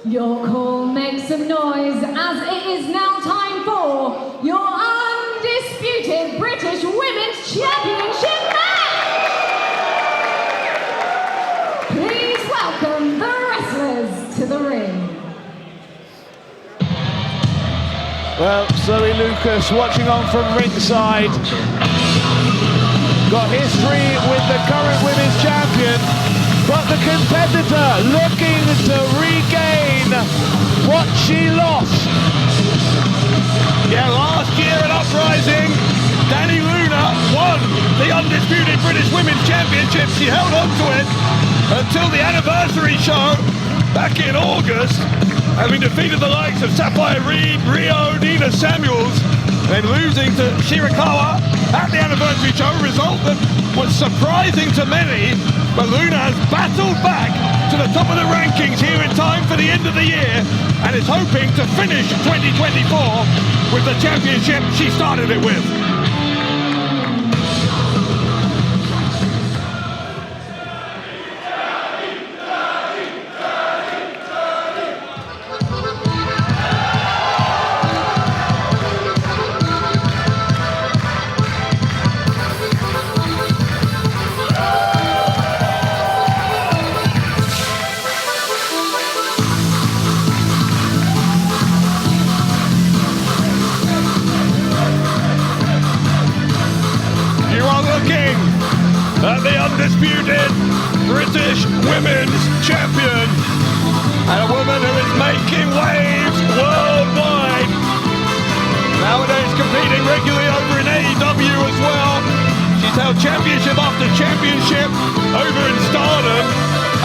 Your call makes some noise as it is now time for your undisputed British Women's Championship match! Please welcome the wrestlers to the ring. Well, Zoe Lucas watching on from ringside. Got history with the current women's champion, but the competitor looking to regain what she lost. Yeah, last year at Uprising, Dani Luna won the undisputed British Women's Championship. She held on to it until the anniversary show back in August, having defeated the likes of Sapphire Reed, Rio, Nina Samuels, then losing to Shirakawa at the anniversary show, a result that was surprising to many, but Luna has battled back to the top of the rankings here in time for the end of the year and is hoping to finish 2024 with the championship she started it with. At the undisputed British Women's Champion, and a woman who is making waves worldwide. Nowadays competing regularly over in AEW as well. She's held championship after championship over in Stardom,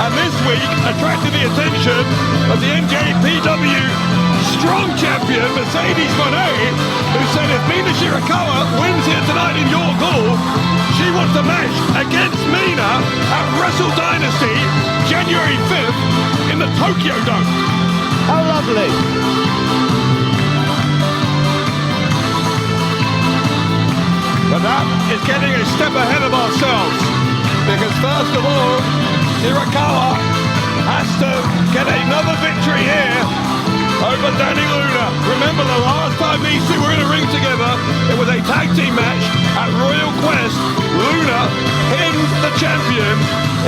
and this week attracted the attention of the NJPW strong champion Mercedes Monet, who said if Mina Shirakawa wins here tonight in your goal, she wants to match against Mina at Wrestle Dynasty January 5th in the Tokyo Dome. How lovely. But that is getting a step ahead of ourselves, because first of all, Shirakawa has to get another victory here over Dani Luna. Remember, the last time these two were in a ring together, it was a tag team match at Royal Quest. Luna pinned the champion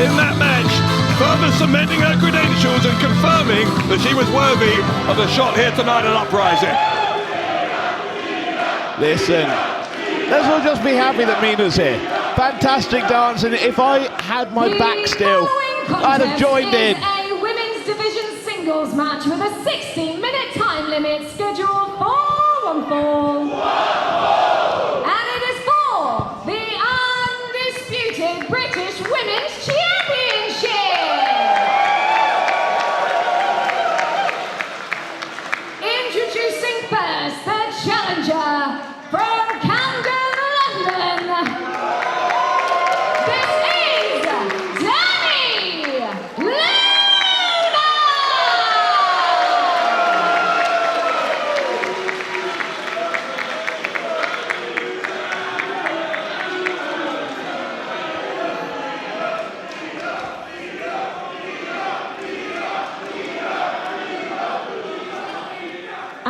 in that match, further cementing her credentials and confirming that she was worthy of a shot here tonight at Uprising. Listen, let's all just be happy that Mina's here. Fantastic dancing. If I had my back still, I'd have joined in. Singles match with a 16-minute time limit scheduled for one fall. And it is for the undisputed British Women's Championship. Introducing first the challenger from Camden, London. This is Dani Luna.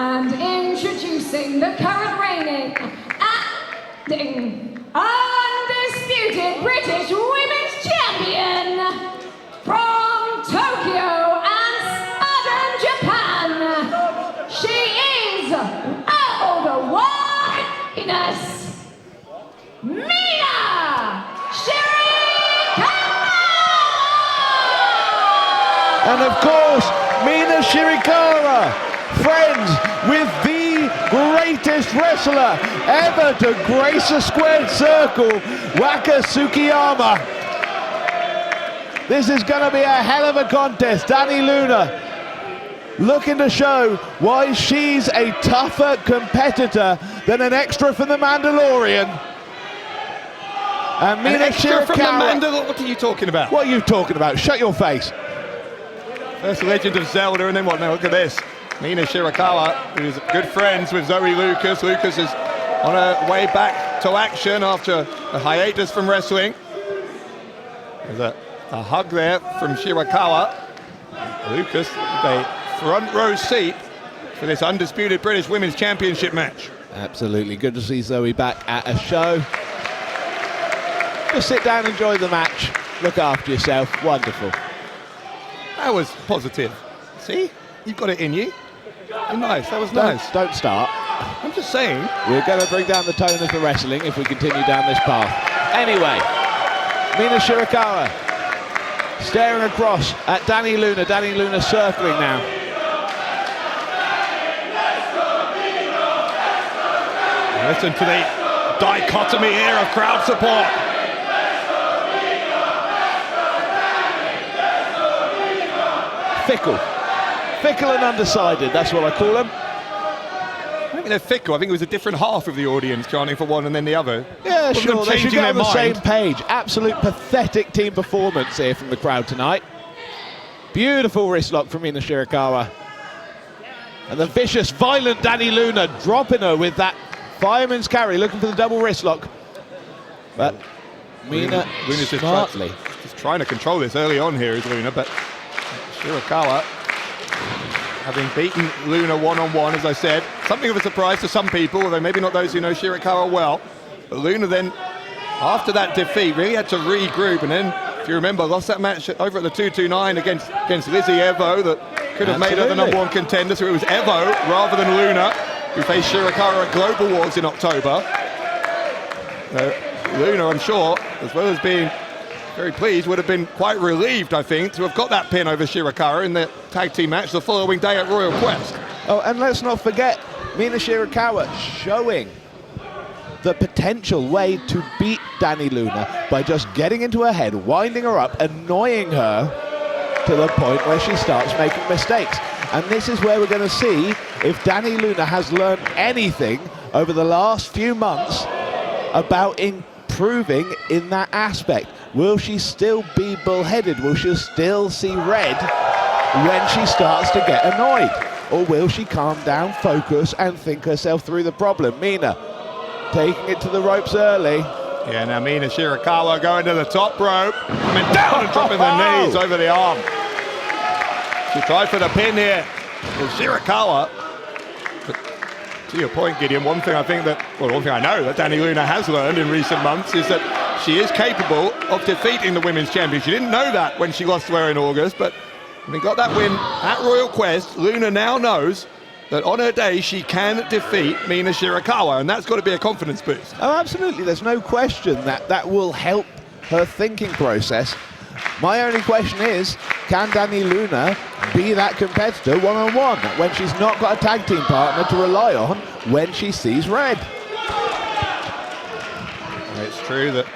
And introducing the current reigning, acting, undisputed British Women's Champion from Tokyo and Southern Japan. She is world whiteness, Mina Shirakawa! And of course, Mina Shirakawa, friends with the greatest wrestler ever to grace a squared circle, Waka Tsukiyama. This is going to be a hell of a contest. Dani Luna looking to show why she's a tougher competitor than an extra from the Mandalorian. And Mina Shirakawa. What are you talking about? What are you talking about? Shut your face. First Legend of Zelda, and then what? Now look at this. Mina Shirakawa, who's good friends with Zoe Lucas. Lucas is on her way back to action after a hiatus from wrestling. There's a hug there from Shirakawa. Lucas, they front row seat for this undisputed British Women's Championship match. Absolutely. Good to see Zoe back at a show. Just sit down, enjoy the match, look after yourself. Wonderful. That was positive. See? You've got it in you. You're nice. That was nice. Don't start. I'm just saying. We're going to bring down the tone of the wrestling if we continue down this path. Anyway, Mina Shirakawa staring across at Dani Luna. Dani Luna circling now. Listen to the dichotomy here of crowd support. Fickle and undecided, that's what I call them. I think they're fickle. I think it was a different half of the audience chanting for one and then the other. Yeah, sure, they should changing get on their the same mind. page. Absolute pathetic team performance here from the crowd tonight. Beautiful wrist lock from Mina Shirakawa. And the vicious, violent Dani Luna dropping her with that fireman's carry, looking for the double wrist lock. But Mina Luna's smartly. just trying to control this early on here is Luna, but Shirakawa, having beaten Luna one-on-one, as I said, something of a surprise to some people, although maybe not those who know Shirakawa well. But Luna then, after that defeat, really had to regroup, and then, if you remember, lost that match over at the 229 against Lizzie Evo that could have made her the #1 contender, so it was Evo rather than Luna who faced Shirakawa at Global Wars in October. Luna, I'm sure, as well as being very pleased, would have been quite relieved, I think, to have got that pin over Shirakawa in the tag team match the following day at Royal Quest. Oh, and let's not forget, Mina Shirakawa showing the potential way to beat Dani Luna by just getting into her head, winding her up, annoying her to the point where she starts making mistakes. And this is where we're going to see if Dani Luna has learned anything over the last few months about improving in that aspect. Will she still be bullheaded? Will she still see red when she starts to get annoyed? Or will she calm down, focus, and think herself through the problem? Mina taking it to the ropes early. Yeah, now Mina Shirakawa going to the top rope, coming down and dropping the knees over the arm. She tried for the pin here with Shirakawa. But to your point, Gideon, one thing I know that Dani Luna has learned in recent months is that she is capable of defeating the women's champion. She didn't know that when she lost to her in August, but having got that win at Royal Quest, Luna now knows that on her day she can defeat Mina Shirakawa, and that's got to be a confidence boost. Oh, absolutely. There's no question that that will help her thinking process. My only question is, can Dani Luna be that competitor one-on-one when she's not got a tag team partner to rely on when she sees red? It's true that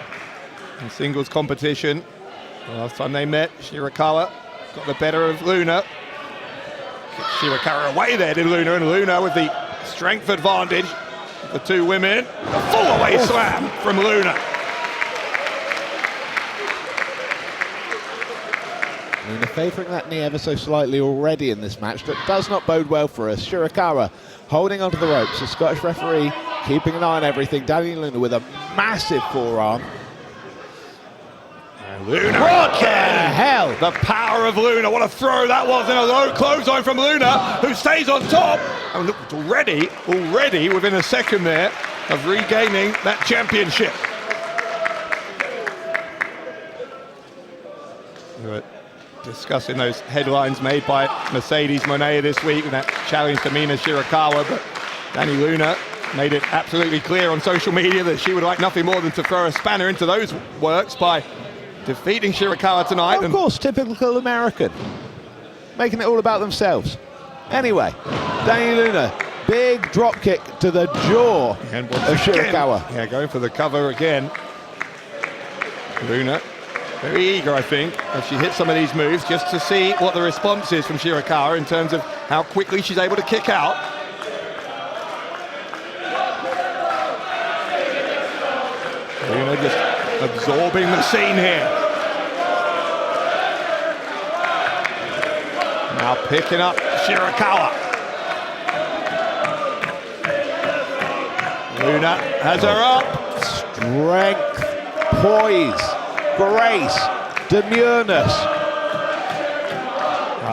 in singles competition, the last time they met, Shirakawa got the better of Luna. Get Shirakawa away there, did Luna, and Luna with the strength advantage. The two women, a full away slam from Luna. Luna favouring that knee ever so slightly already in this match. That does not bode well for us. Shirakawa holding onto the ropes. The Scottish referee keeping an eye on everything. Dani Luna with a massive forearm. And Luna What the again. hell? The power of Luna. What a throw that was in a low clothesline from Luna, who stays on top. And look, already within a second there of regaining that championship. But discussing those headlines made by Mercedes Monet this week with that challenge to Mina Shirakawa, but Dani Luna made it absolutely clear on social media that she would like nothing more than to throw a spanner into those works by defeating Shirakawa tonight. Of course, typical American. Making it all about themselves. Anyway, Dani Luna, big drop kick to the jaw And of Shirakawa. Yeah, going for the cover again. Luna, very eager, I think, as she hits some of these moves, just to see what the response is from Shirakawa in terms of how quickly she's able to kick out. Luna just absorbing the scene here. Now picking up Shirakawa. Luna has her up. Strength, poise, grace, demureness.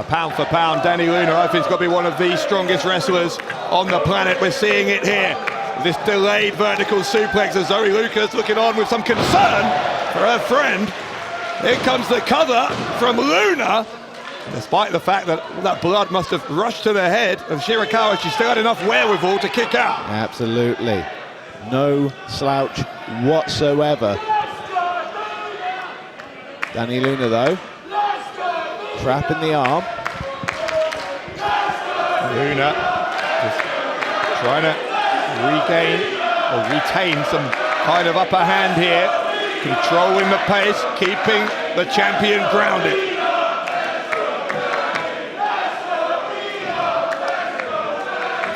Pound for pound, Dani Luna, I think, has got to be one of the strongest wrestlers on the planet. We're seeing it here. This delayed vertical suplex as Zoe Lucas looking on with some concern for her friend. Here comes the cover from Luna. Despite the fact that that blood must have rushed to the head of Shirakawa, she still had enough wherewithal to kick out. Absolutely. No slouch whatsoever. Dani Luna, though, trapping the arm. Luna just trying to regain or retain some kind of upper hand here, controlling the pace, keeping the champion grounded.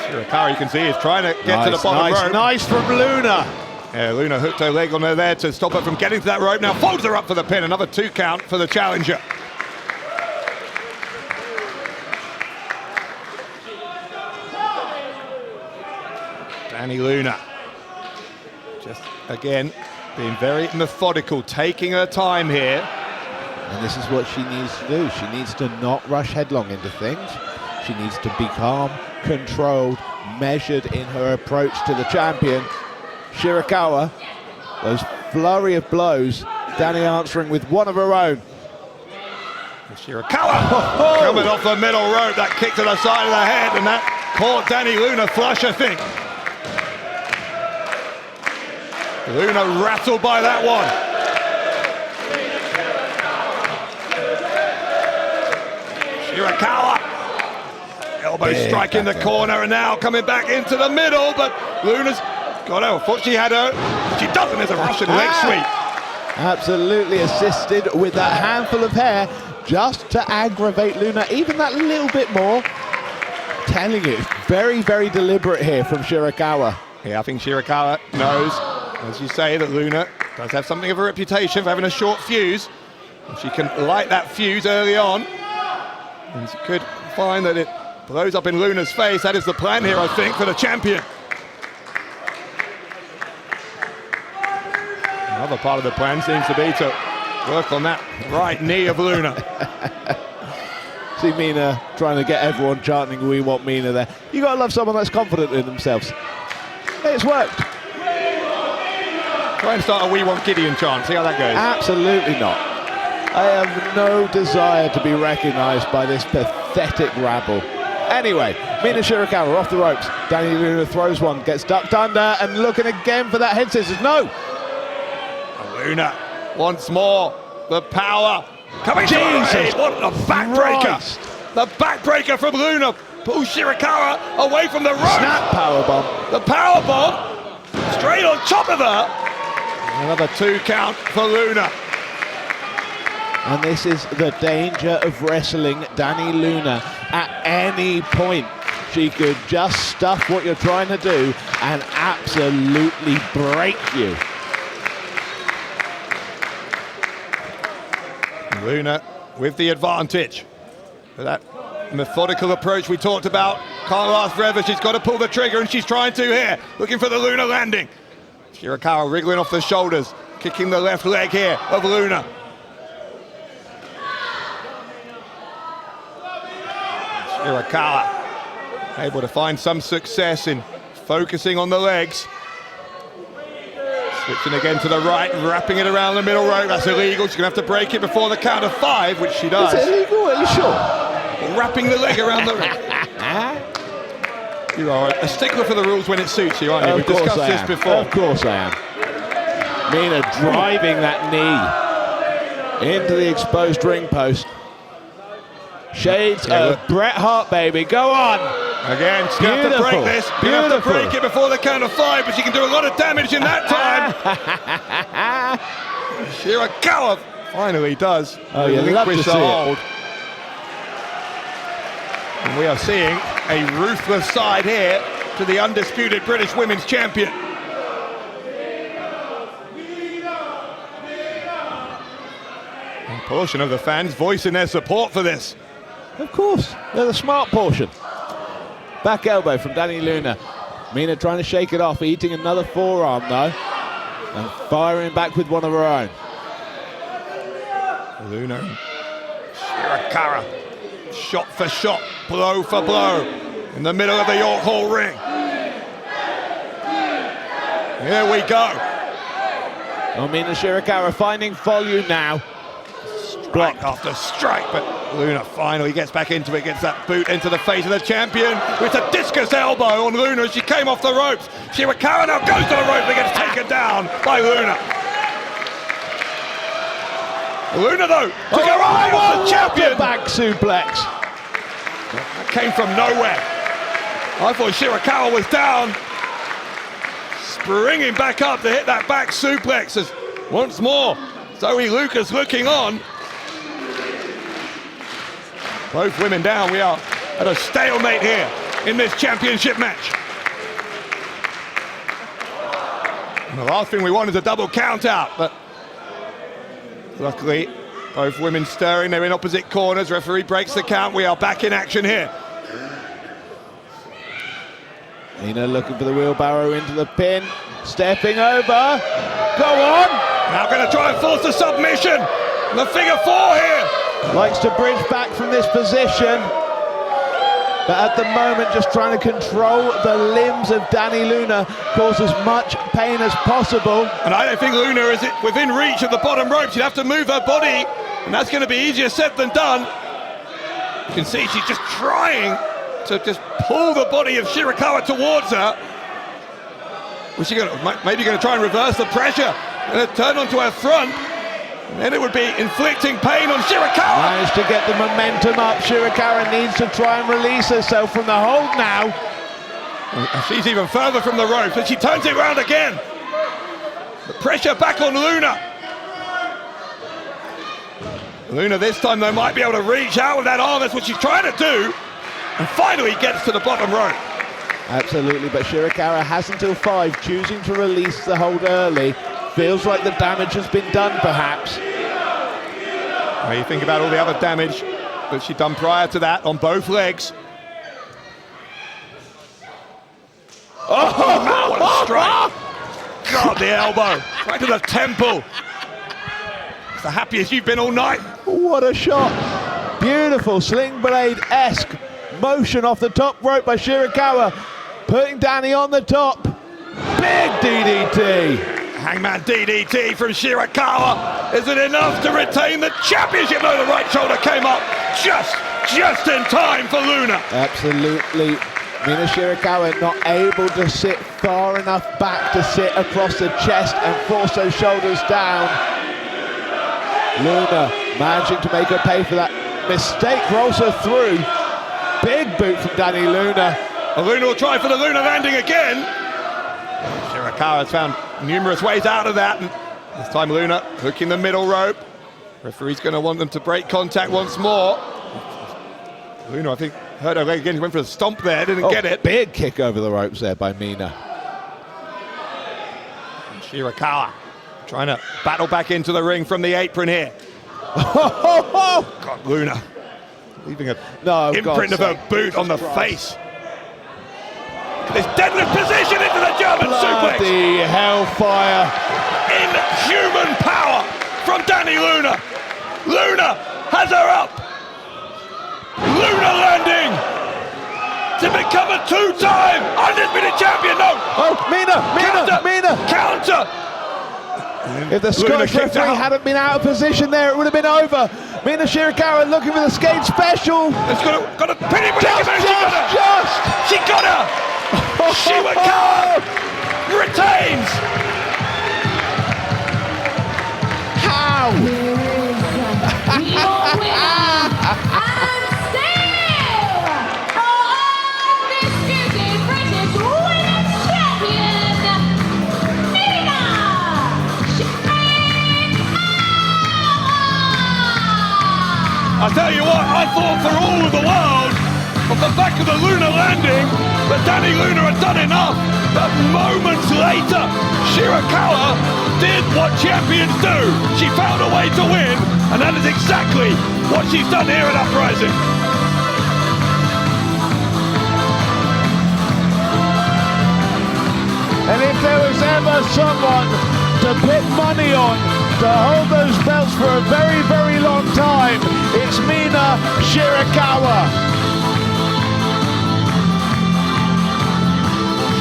Shirakawa, you can see, is trying to get to the bottom rope. Nice from Luna. Yeah, Luna hooked her leg on her there to stop her from getting to that rope. Now folds her up for the pin. Another 2 count for the challenger. Dani Luna, just again being very methodical, taking her time here. And this is what she needs to do. She needs to not rush headlong into things. She needs to be calm, controlled, measured in her approach to the champion. Shirakawa, those flurry of blows, Dani answering with one of her own. Shirakawa coming off the middle rope, that kick to the side of the head, and that caught Dani Luna flush, I think. Luna rattled by that one. Shirakawa, elbow strike in the corner, and now coming back into the middle, but Luna's got her. I thought she had her. She doesn't. There's a Russian leg sweep. Absolutely assisted with that handful of hair just to aggravate Luna even that little bit more. Telling you, very, very deliberate here from Shirakawa. Yeah, I think Shirakawa knows, as you say, that Luna does have something of a reputation for having a short fuse. If she can light that fuse early on, and she could find that it blows up in Luna's face. That is the plan here, I think, for the champion. Another part of the plan seems to be to work on that right knee of Luna. See Mina trying to get everyone chanting, "We want Mina" there. You gotta love someone that's confident in themselves. It's worked. Try and start a "We want Gideon" chant, see how that goes. Absolutely not. I have no desire to be recognised by this pathetic rabble. Anyway, Mina Shirakawa off the ropes. Dani Luna throws one, gets ducked under, and looking again for that head scissors. No! Luna once more, the power coming to her aid. What a backbreaker! The backbreaker from Luna pulls Shirakawa away from the rope. Snap powerbomb. The powerbomb straight on top of her. Another 2 count for Luna. And this is the danger of wrestling Dani Luna. At any point, she could just stuff what you're trying to do and absolutely break you. Luna with the advantage. With that methodical approach we talked about, can't last forever. She's got to pull the trigger, and she's trying to here. Looking for the Luna landing. Shirakawa wriggling off the shoulders, kicking the left leg here of Luna. Shirakawa able to find some success in focusing on the legs. Switching again to the right, wrapping it around the middle rope. That's illegal. She's going to have to break it before the count of 5, which she does. Is it illegal? Are you sure? Wrapping the leg around the... You are a stickler for the rules when it suits you, aren't you? We've discussed this before. Of course I am. Mina driving that knee into the exposed ring post. Shades of Bret Hart, baby. Go on. Again, she's going to have to break this. She's going to have to break it before the count of 5, but she can do a lot of damage in that time. Shirakawa finally does. Oh, you love to see it. And we are seeing a ruthless side here to the undisputed British Women's Champion. A portion of the fans voicing their support for this. Of course, they're the smart portion. Back elbow from Dani Luna. Mina trying to shake it off, eating another forearm though, and firing back with one of her own. Luna, Shirakawa shot for shot, blow for blow, in the middle of the York Hall ring. Here we go. Oh, Mina Shirakawa finding volume now. Strike after strike, but Luna finally gets back into it, gets that boot into the face of the champion with a discus elbow on Luna as she came off the ropes. Shirakawa now goes to the rope and gets taken down by Luna. Luna, though, took her eye off the champion. Back suplex. That came from nowhere. I thought Shirakawa was down. Springing back up to hit that back suplex as once more Zoe Lucas looking on. Both women down. We are at a stalemate here in this championship match. And the last thing we want is a double count out, but luckily both women stirring. They're in opposite corners. Referee breaks the count. We are back in action here. Mina looking for the wheelbarrow into the pin, stepping over. Go on. Now going to try and force a submission. The figure four here. Likes to bridge back from this position, but at the moment just trying to control the limbs of Dani Luna, cause as much pain as possible. And I don't think Luna is within reach of the bottom rope. She'd have to move her body, and that's going to be easier said than done. You can see she's just trying to just pull the body of Shirakawa towards her. Was she maybe going to try and reverse the pressure and turn onto her front? And then it would be inflicting pain on Shirakawa. Managed to get the momentum up. Shirakawa needs to try and release herself from the hold now. She's even further from the ropes, but she turns it round again. The pressure back on Luna. Luna this time though might be able to reach out with that arm. That's what she's trying to do. And finally gets to the bottom rope. Absolutely, but Shirakawa has until 5, choosing to release the hold early. Feels like the damage has been done, perhaps. Well, you think about all the other damage that she'd done prior to that on both legs. Oh, what a strike! God, the elbow, right to the temple. It's the happiest you've been all night. What a shot! Beautiful sling blade-esque motion off the top rope by Shirakawa, putting Dani on the top. Big DDT. Hangman DDT from Shirakawa. Is it enough to retain the championship? No, the right shoulder came up just in time for Luna. Absolutely. Mina Shirakawa not able to sit far enough back to sit across the chest and force those shoulders down. Luna managing to make her pay for that mistake, rolls her through. Big boot from Dani Luna. And Luna will try for the Luna landing again. Shirakawa has found numerous ways out of that, and this time Luna hooking the middle rope. Referee's going to want them to break contact once more. Luna, I think, hurt her leg again. She went for a stomp there, didn't get it. Big kick over the ropes there by Mina. And Shirakawa trying to battle back into the ring from the apron here. God, Luna leaving an imprint of her boot on the face. This deadlift position into the German suplex. Bloody hellfire. Inhuman power from Dani Luna. Luna has her up. Luna landing to become a two-time undisputed champion. No. Oh, Mina. Counter. If the Scottish referee hadn't been out of position there, it would have been over. Mina Shirakawa looking for the skate special. It's got a pity predicament. Just. She got her. Shirakawa retains. How? Your winner and still undisputed British Women's Champion, Mina Shirakawa. I tell you what, I thought for all of the world, off the back of the Luna landing, that Dani Luna had done enough. But moments later, Shirakawa did what champions do. She found a way to win, and that is exactly what she's done here at Uprising. And if there was ever someone to put money on to hold those belts for a very, very long time. It's Mina Shirakawa.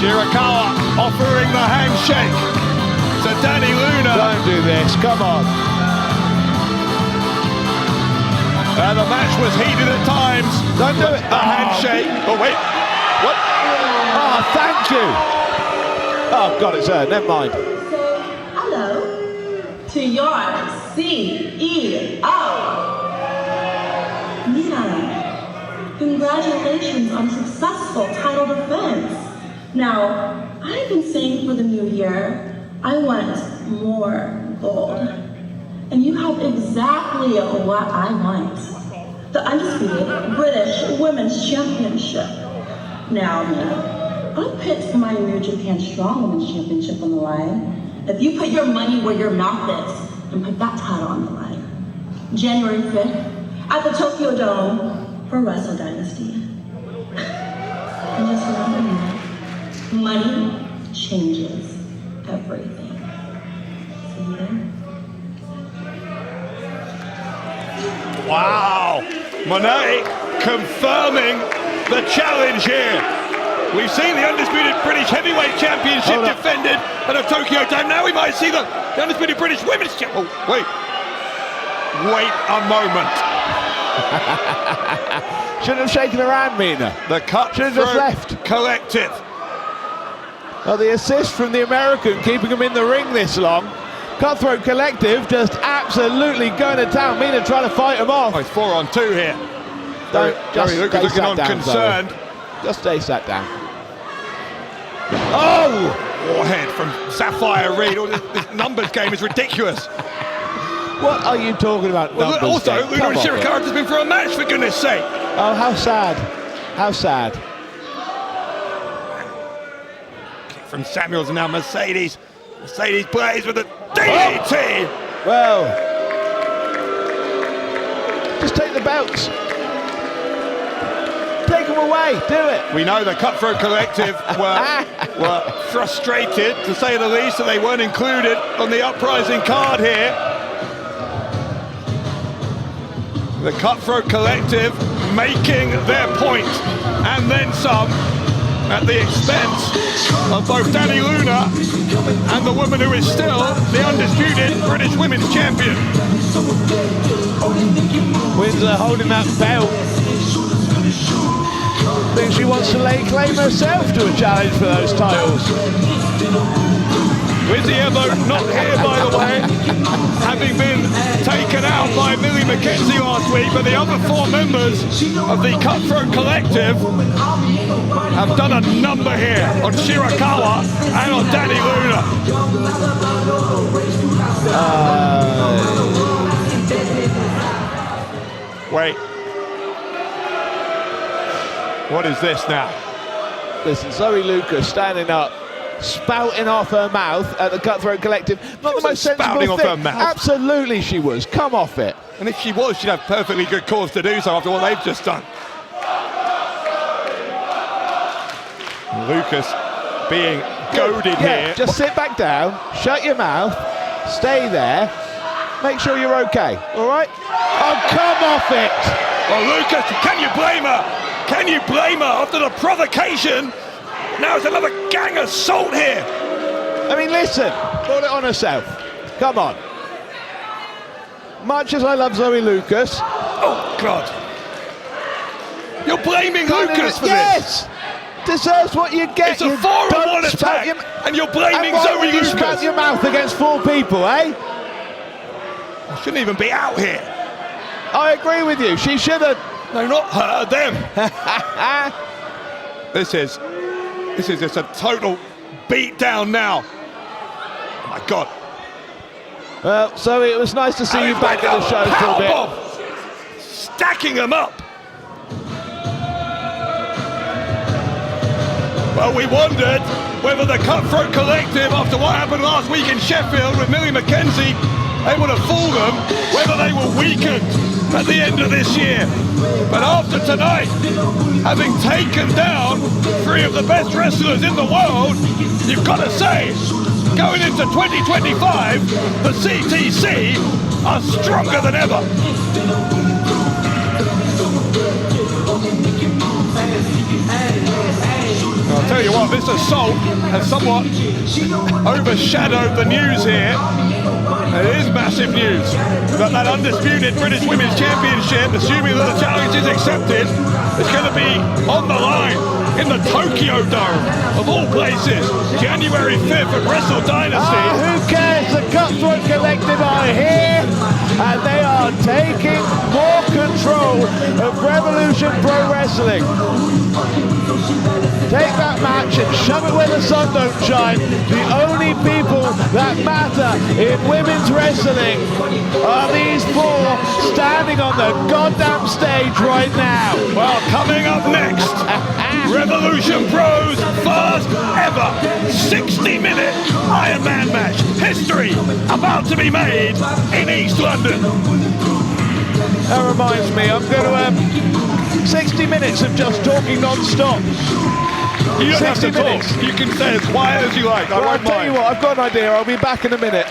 Shirakawa offering the handshake to Dani Luna. Don't do this, come on. The match was heated at times. Don't do it. The handshake. Oh, wait. What? Oh, thank you. Oh, God, it's her. Never mind. Hello to your CEO. Mina, congratulations on successful title defense. Now, I've been saying for the new year, I want more gold. And you have exactly what I want. The undisputed British Women's Championship. Now, Mina, I'll put my New Japan Strong Women's Championship on the line. If you put your money where your mouth is and put that title on the line. January 5th at the Tokyo Dome for Wrestle Dynasty. And just remember, money changes everything. See you there? Wow. Monet confirming the challenge here. We've seen the undisputed British Heavyweight Championship defended at a Tokyo Dome. Now we might see the undisputed British Women's Championship. Oh, wait. Wait a moment. Shouldn't have shaken her hand, Mina. The cut should have just left. Collective. Well, the assist from the American, keeping him in the ring this long. Cutthroat Collective just absolutely going to town. Mina trying to fight him off. Oh, it's 4-on-2 here. Just Lucas looking on concerned. Just stay sat down. Oh! Warhead from Sapphire Reed. Oh, this numbers game is ridiculous. What are you talking about? Well, also, Luna and Shirakawa has been for a match, for goodness sake. Oh, how sad. How sad. Kick from Samuels and now Mercedes. Mercedes plays with the DDT. Oh. Well, just take the belts. Take them away. Do it. We know the Cutthroat Collective were frustrated, to say the least, that they weren't included on the Uprising card here. The Cutthroat Collective making their point, and then some, at the expense of both Dani Luna and the woman who is still the undisputed British Women's Champion. Windsor holding that belt. I think she wants to lay claim herself to a challenge for those titles. Wizzy Evo not here, by the way, having been taken out by Millie McKenzie last week, but the other 4 members of the Cutthroat Collective have done a number here on Shirakawa and on Dani Luna. Wait. What is this now? Listen, Zoe Lucas standing up, spouting off her mouth at the Cutthroat Collective. Not the most sensible thing. Off her mouth. Absolutely she was. Come off it. And if she was, she'd have perfectly good cause to do so after what they've just done. Lucas being goaded here. Just sit back down, shut your mouth, stay there, make sure you're okay, all right? Oh, come off it! Well, Lucas, can you blame her? Can you blame her after the provocation? Now it's another gang assault here. I mean, listen, put it on herself. Come on. Much as I love Zoe Lucas. Oh, God. You're blaming Lucas for this? Yes! Deserves what you get. It's a 4-on-1 attack, and you're blaming Zoe Lucas. You spat your mouth against 4 people, eh? I shouldn't even be out here. I agree with you. She should have. No, not her, them. This is just a total beat down now. Oh my God. Well, so it was nice to see you back at the show for a bit. Stacking them up. Well, we wondered whether the Cutthroat Collective, after what happened last week in Sheffield with Millie McKenzie able to fool them, whether they were weakened at the end of this year. But after tonight, having taken down 3 of the best wrestlers in the world, you've got to say going into 2025, the CTC are stronger than ever. I'll tell you what, this assault has somewhat overshadowed the news here. It is massive news. We've got that undisputed British Women's Championship, assuming that the challenge is accepted, it's going to be on the line in the Tokyo Dome, of all places, January 5th at Wrestle Dynasty. Who cares? The Cutthroat Collective are here, and they are taking more control of Revolution Pro Wrestling. Take that match and shove it where the sun don't shine. The only people that matter in women's wrestling are these four standing on the goddamn stage right now. Well, coming up next, Revolution Pro's first ever 60-minute Iron Man match. History about to be made in East London. That reminds me, I'm going to 60 minutes of just talking non-stop. You don't have to minutes. talk. You can say as quiet as you like. Well, I'll tell you what, I've got an idea. I'll be back in a minute.